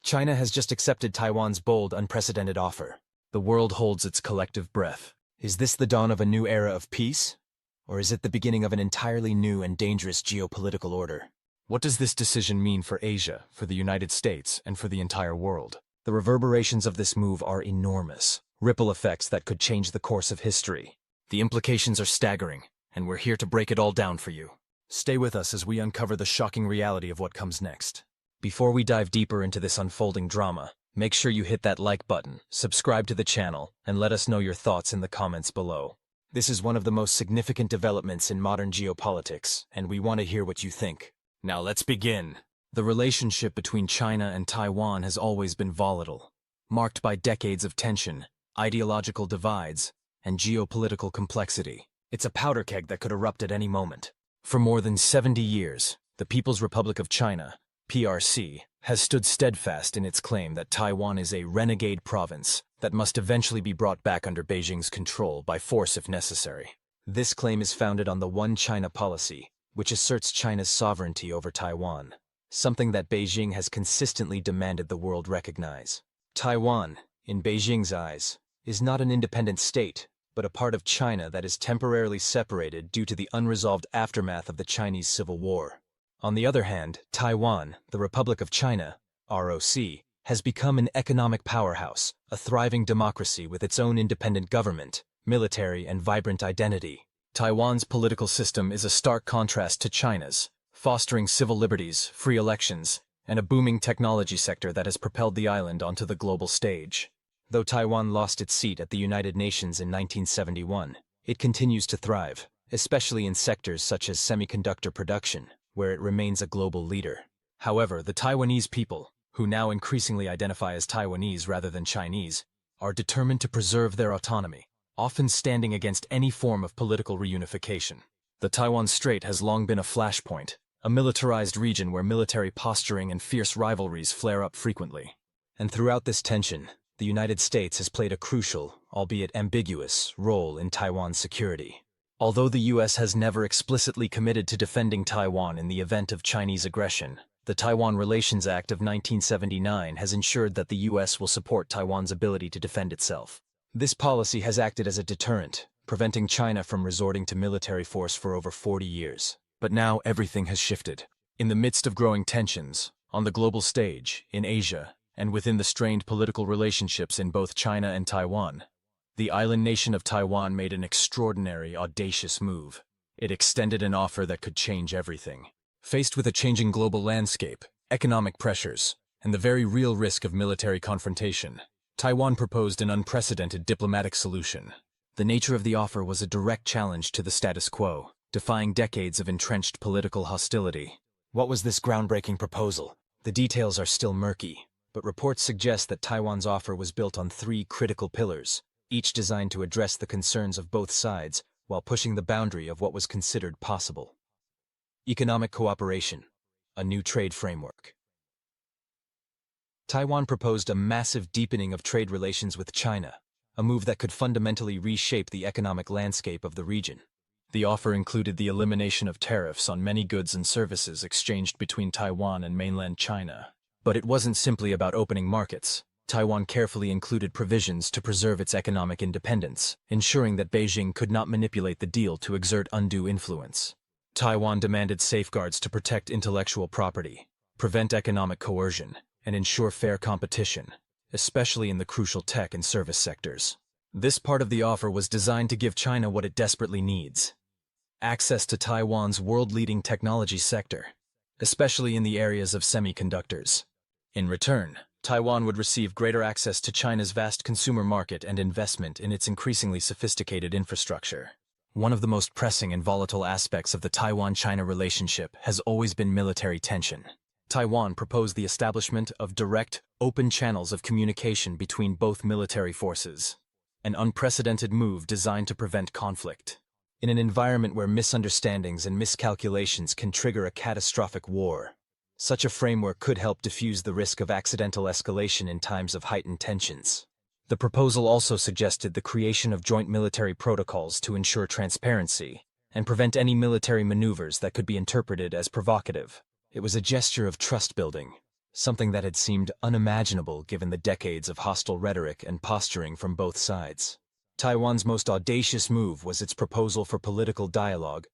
China has just accepted Taiwan's bold, unprecedented offer. The world holds its collective breath. Is this the dawn of a new era of peace? Or is it the beginning of an entirely new and dangerous geopolitical order? What does this decision mean for Asia, for the United States, and for the entire world? The reverberations of this move are enormous, ripple effects that could change the course of history. The implications are staggering, and we're here to break it all down for you. Stay with us as we uncover the shocking reality of what comes next. Before we dive deeper into this unfolding drama, make sure you hit that like button, subscribe to the channel, and let us know your thoughts in the comments below. This is one of the most significant developments in modern geopolitics, and we want to hear what you think. Now let's begin. The relationship between China and Taiwan has always been volatile, marked by decades of tension, ideological divides, and geopolitical complexity. It's a powder keg that could erupt at any moment. For more than 70 years, the People's Republic of China, PRC, has stood steadfast in its claim that Taiwan is a renegade province that must eventually be brought back under Beijing's control by force if necessary. This claim is founded on the One China policy, which asserts China's sovereignty over Taiwan, something that Beijing has consistently demanded the world recognize. Taiwan, in Beijing's eyes, is not an independent state, but a part of China that is temporarily separated due to the unresolved aftermath of the Chinese Civil War. On the other hand, Taiwan, the Republic of China, ROC, has become an economic powerhouse, a thriving democracy with its own independent government, military, and vibrant identity. Taiwan's political system is a stark contrast to China's, fostering civil liberties, free elections, and a booming technology sector that has propelled the island onto the global stage. Though Taiwan lost its seat at the United Nations in 1971, it continues to thrive, especially in sectors such as semiconductor production, where it remains a global leader. However, the Taiwanese people, who now increasingly identify as Taiwanese rather than Chinese, are determined to preserve their autonomy, often standing against any form of political reunification. The Taiwan Strait has long been a flashpoint, a militarized region where military posturing and fierce rivalries flare up frequently. And throughout this tension, the United States has played a crucial, albeit ambiguous, role in Taiwan's security. Although the U.S. has never explicitly committed to defending Taiwan in the event of Chinese aggression, the Taiwan Relations Act of 1979 has ensured that the U.S. will support Taiwan's ability to defend itself. This policy has acted as a deterrent, preventing China from resorting to military force for over 40 years. But now everything has shifted. In the midst of growing tensions, on the global stage, in Asia, and within the strained political relationships in both China and Taiwan, the island nation of Taiwan made an extraordinary, audacious move. It extended an offer that could change everything. Faced with a changing global landscape, economic pressures, and the very real risk of military confrontation, Taiwan proposed an unprecedented diplomatic solution. The nature of the offer was a direct challenge to the status quo, defying decades of entrenched political hostility. What was this groundbreaking proposal? The details are still murky, but reports suggest that Taiwan's offer was built on three critical pillars, each designed to address the concerns of both sides while pushing the boundary of what was considered possible. Economic cooperation, a new trade framework. Taiwan proposed a massive deepening of trade relations with China, a move that could fundamentally reshape the economic landscape of the region. The offer included the elimination of tariffs on many goods and services exchanged between Taiwan and mainland China. But it wasn't simply about opening markets. Taiwan carefully included provisions to preserve its economic independence, ensuring that Beijing could not manipulate the deal to exert undue influence. Taiwan demanded safeguards to protect intellectual property, prevent economic coercion, and ensure fair competition, especially in the crucial tech and service sectors. This part of the offer was designed to give China what it desperately needs: access to Taiwan's world-leading technology sector, especially in the areas of semiconductors. In return, Taiwan would receive greater access to China's vast consumer market and investment in its increasingly sophisticated infrastructure. One of the most pressing and volatile aspects of the Taiwan-China relationship has always been military tension. Taiwan proposed the establishment of direct, open channels of communication between both military forces, an unprecedented move designed to prevent conflict. In an environment where misunderstandings and miscalculations can trigger a catastrophic war, such a framework could help diffuse the risk of accidental escalation in times of heightened tensions. The proposal also suggested the creation of joint military protocols to ensure transparency and prevent any military maneuvers that could be interpreted as provocative. It was a gesture of trust building, something that had seemed unimaginable given the decades of hostile rhetoric and posturing from both sides. Taiwan's most audacious move was its proposal for political dialogue,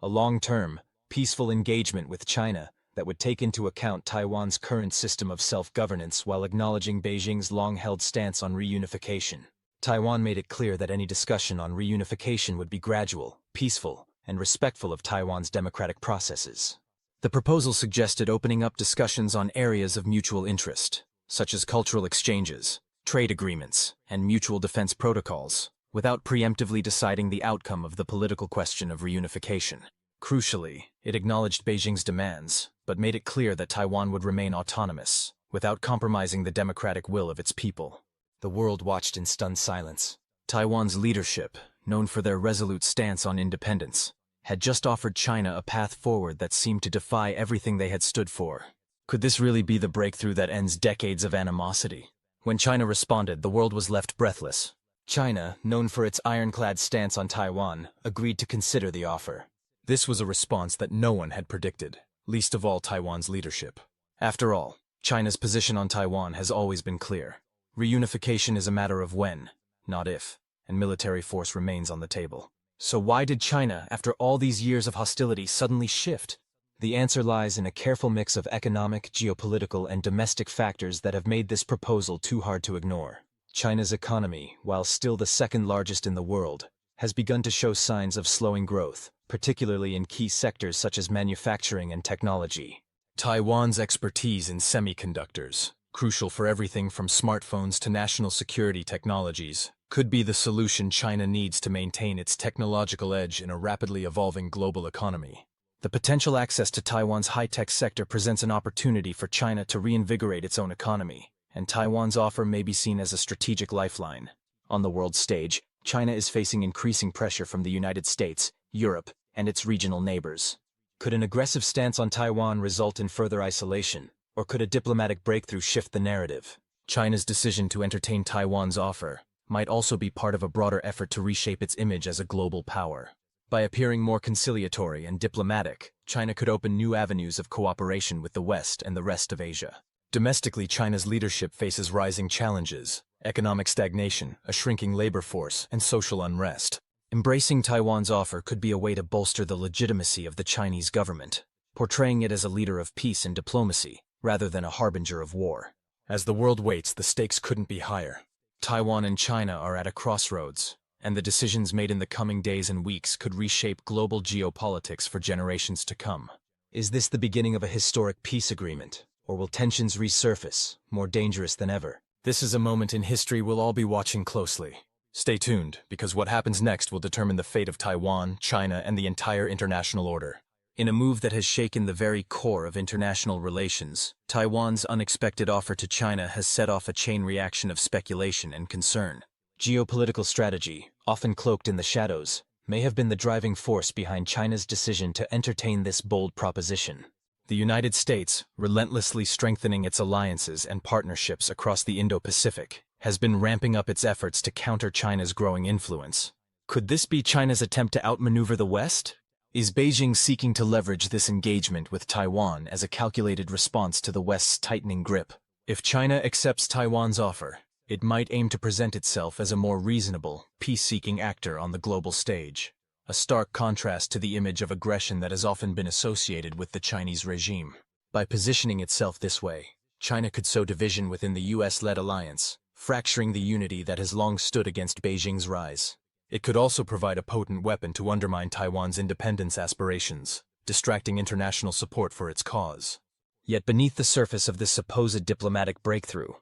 a long-term, peaceful engagement with China that would take into account Taiwan's current system of self-governance while acknowledging Beijing's long-held stance on reunification. Taiwan made it clear that any discussion on reunification would be gradual, peaceful, and respectful of Taiwan's democratic processes. The proposal suggested opening up discussions on areas of mutual interest, such as cultural exchanges, trade agreements, and mutual defense protocols, without preemptively deciding the outcome of the political question of reunification. Crucially, it acknowledged Beijing's demands, but made it clear that Taiwan would remain autonomous, without compromising the democratic will of its people. The world watched in stunned silence. Taiwan's leadership, known for their resolute stance on independence, had just offered China a path forward that seemed to defy everything they had stood for. Could this really be the breakthrough that ends decades of animosity? When China responded, the world was left breathless. China, known for its ironclad stance on Taiwan, agreed to consider the offer. This was a response that no one had predicted, least of all Taiwan's leadership. After all, China's position on Taiwan has always been clear. Reunification is a matter of when, not if, and military force remains on the table. So why did China, after all these years of hostility, suddenly shift? The answer lies in a careful mix of economic, geopolitical, and domestic factors that have made this proposal too hard to ignore. China's economy, while still the second largest in the world, has begun to show signs of slowing growth, particularly in key sectors such as manufacturing and technology. Taiwan's expertise in semiconductors, crucial for everything from smartphones to national security technologies, could be the solution China needs to maintain its technological edge in a rapidly evolving global economy. The potential access to Taiwan's high-tech sector presents an opportunity for China to reinvigorate its own economy, and Taiwan's offer may be seen as a strategic lifeline. On the world stage, China is facing increasing pressure from the United States, Europe, and its regional neighbors. Could an aggressive stance on Taiwan result in further isolation, or could a diplomatic breakthrough shift the narrative? China's decision to entertain Taiwan's offer might also be part of a broader effort to reshape its image as a global power. By appearing more conciliatory and diplomatic, China could open new avenues of cooperation with the West and the rest of Asia. Domestically, China's leadership faces rising challenges: economic stagnation, a shrinking labor force, and social unrest. Embracing Taiwan's offer could be a way to bolster the legitimacy of the Chinese government, portraying it as a leader of peace and diplomacy, rather than a harbinger of war. As the world waits, the stakes couldn't be higher. Taiwan and China are at a crossroads, and the decisions made in the coming days and weeks could reshape global geopolitics for generations to come. Is this the beginning of a historic peace agreement, or will tensions resurface, more dangerous than ever? This is a moment in history we'll all be watching closely. Stay tuned, because what happens next will determine the fate of Taiwan, China, and the entire international order. In a move that has shaken the very core of international relations, Taiwan's unexpected offer to China has set off a chain reaction of speculation and concern. Geopolitical strategy, often cloaked in the shadows, may have been the driving force behind China's decision to entertain this bold proposition. The United States, relentlessly strengthening its alliances and partnerships across the Indo-Pacific, has been ramping up its efforts to counter China's growing influence. Could this be China's attempt to outmaneuver the West? Is Beijing seeking to leverage this engagement with Taiwan as a calculated response to the West's tightening grip? If China accepts Taiwan's offer, it might aim to present itself as a more reasonable, peace-seeking actor on the global stage, a stark contrast to the image of aggression that has often been associated with the Chinese regime. By positioning itself this way, China could sow division within the US-led alliance, fracturing the unity that has long stood against Beijing's rise. It could also provide a potent weapon to undermine Taiwan's independence aspirations, distracting international support for its cause. Yet beneath the surface of this supposed diplomatic breakthrough,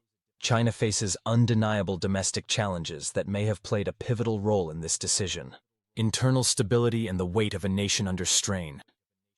China faces undeniable domestic challenges that may have played a pivotal role in this decision. Internal stability and the weight of a nation under strain.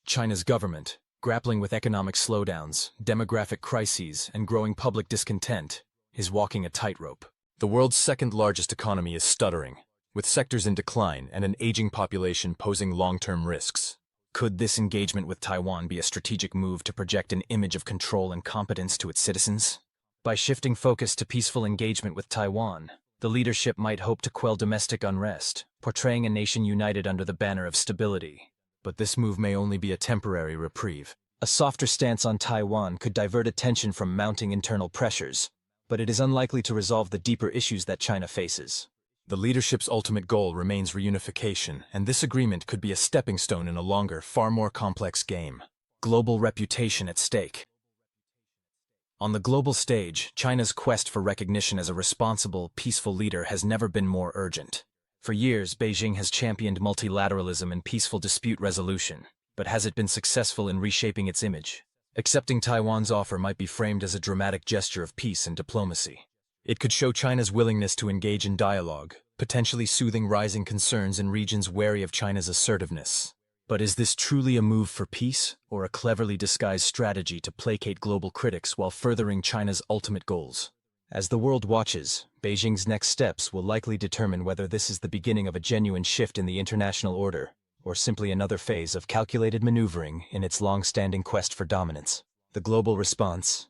China's government, grappling with economic slowdowns, demographic crises, and growing public discontent, is walking a tightrope. The world's second-largest economy is stuttering, with sectors in decline and an aging population posing long-term risks. Could this engagement with Taiwan be a strategic move to project an image of control and competence to its citizens? By shifting focus to peaceful engagement with Taiwan, the leadership might hope to quell domestic unrest, portraying a nation united under the banner of stability. But this move may only be a temporary reprieve. A softer stance on Taiwan could divert attention from mounting internal pressures, but it is unlikely to resolve the deeper issues that China faces. The leadership's ultimate goal remains reunification, and this agreement could be a stepping stone in a longer, far more complex game. Global reputation at stake. On the global stage, China's quest for recognition as a responsible, peaceful leader has never been more urgent. For years, Beijing has championed multilateralism and peaceful dispute resolution, but has it been successful in reshaping its image? Accepting Taiwan's offer might be framed as a dramatic gesture of peace and diplomacy. It could show China's willingness to engage in dialogue, potentially soothing rising concerns in regions wary of China's assertiveness. But is this truly a move for peace, or a cleverly disguised strategy to placate global critics while furthering China's ultimate goals? As the world watches, Beijing's next steps will likely determine whether this is the beginning of a genuine shift in the international order, or simply another phase of calculated maneuvering in its long-standing quest for dominance. The global response?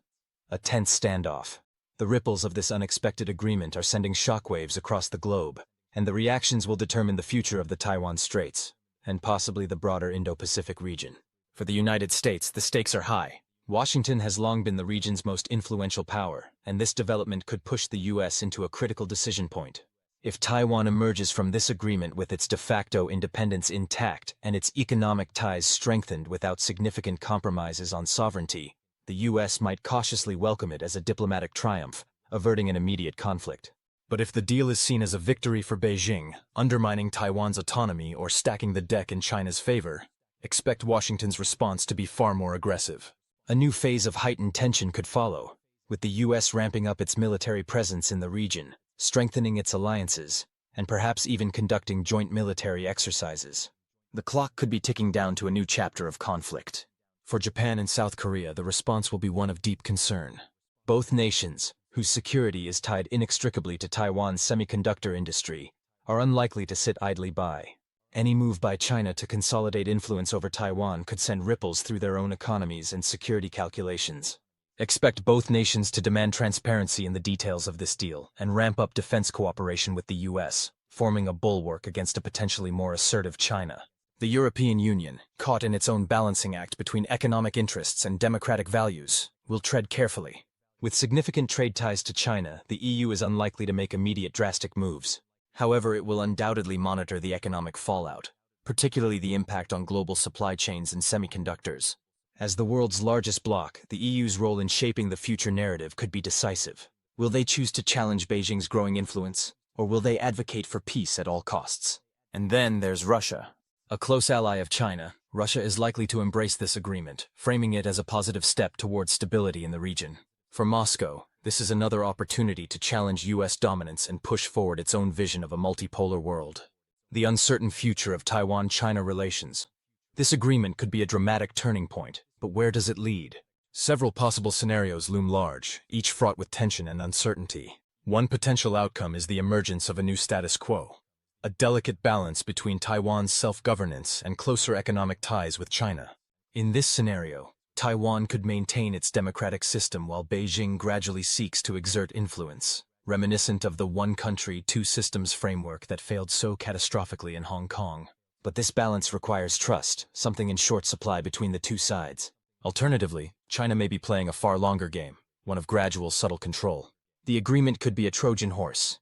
A tense standoff. The ripples of this unexpected agreement are sending shockwaves across the globe, and the reactions will determine the future of the Taiwan Straits, and possibly the broader Indo-Pacific region. For the United States, the stakes are high. Washington has long been the region's most influential power, and this development could push the U.S. into a critical decision point. If Taiwan emerges from this agreement with its de facto independence intact and its economic ties strengthened without significant compromises on sovereignty, the U.S. might cautiously welcome it as a diplomatic triumph, averting an immediate conflict. But if the deal is seen as a victory for Beijing, undermining Taiwan's autonomy or stacking the deck in China's favor, expect Washington's response to be far more aggressive. A new phase of heightened tension could follow, with the U.S. ramping up its military presence in the region, strengthening its alliances, and perhaps even conducting joint military exercises. The clock could be ticking down to a new chapter of conflict. For Japan and South Korea, the response will be one of deep concern. Both nations, whose security is tied inextricably to Taiwan's semiconductor industry, are unlikely to sit idly by. Any move by China to consolidate influence over Taiwan could send ripples through their own economies and security calculations. Expect both nations to demand transparency in the details of this deal and ramp up defense cooperation with the U.S., forming a bulwark against a potentially more assertive China. The European Union, caught in its own balancing act between economic interests and democratic values, will tread carefully. With significant trade ties to China, the EU is unlikely to make immediate drastic moves. However, it will undoubtedly monitor the economic fallout, particularly the impact on global supply chains and semiconductors. As the world's largest bloc, the EU's role in shaping the future narrative could be decisive. Will they choose to challenge Beijing's growing influence, or will they advocate for peace at all costs? And then there's Russia. A close ally of China, Russia is likely to embrace this agreement, framing it as a positive step towards stability in the region. For Moscow, this is another opportunity to challenge U.S. dominance and push forward its own vision of a multipolar world. The uncertain future of Taiwan-China relations. This agreement could be a dramatic turning point, but where does it lead? Several possible scenarios loom large, each fraught with tension and uncertainty. One potential outcome is the emergence of a new status quo. A delicate balance between Taiwan's self-governance and closer economic ties with China. In this scenario, Taiwan could maintain its democratic system while Beijing gradually seeks to exert influence, reminiscent of the one country, two systems framework that failed so catastrophically in Hong Kong. But this balance requires trust, something in short supply between the two sides. Alternatively, China may be playing a far longer game, one of gradual, subtle control. The agreement could be a Trojan horse,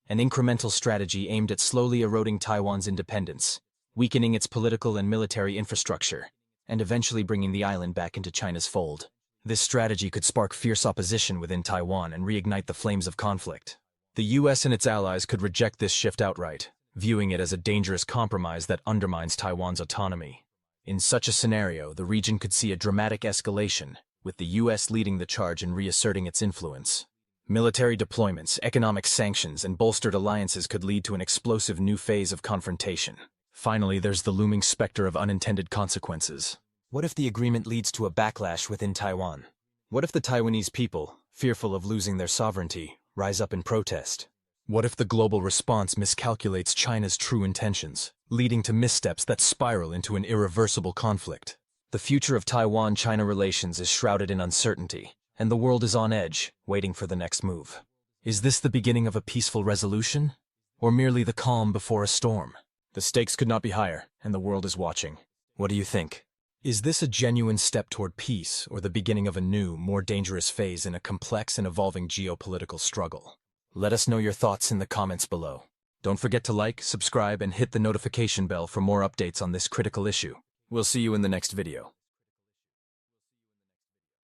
an incremental strategy aimed at slowly eroding Taiwan's independence, weakening its political and military infrastructure, and eventually bringing the island back into China's fold. This strategy could spark fierce opposition within Taiwan and reignite the flames of conflict. The U.S. and its allies could reject this shift outright, viewing it as a dangerous compromise that undermines Taiwan's autonomy. In such a scenario, the region could see a dramatic escalation, with the U.S. leading the charge and reasserting its influence. Military deployments, economic sanctions, and bolstered alliances could lead to an explosive new phase of confrontation. Finally, there's the looming specter of unintended consequences. What if the agreement leads to a backlash within Taiwan? What if the Taiwanese people, fearful of losing their sovereignty, rise up in protest? What if the global response miscalculates China's true intentions, leading to missteps that spiral into an irreversible conflict? The future of Taiwan-China relations is shrouded in uncertainty, and the world is on edge, waiting for the next move. Is this the beginning of a peaceful resolution, or merely the calm before a storm? The stakes could not be higher, and the world is watching. What do you think? Is this a genuine step toward peace, or the beginning of a new, more dangerous phase in a complex and evolving geopolitical struggle? Let us know your thoughts in the comments below. Don't forget to like, subscribe, and hit the notification bell for more updates on this critical issue. We'll see you in the next video.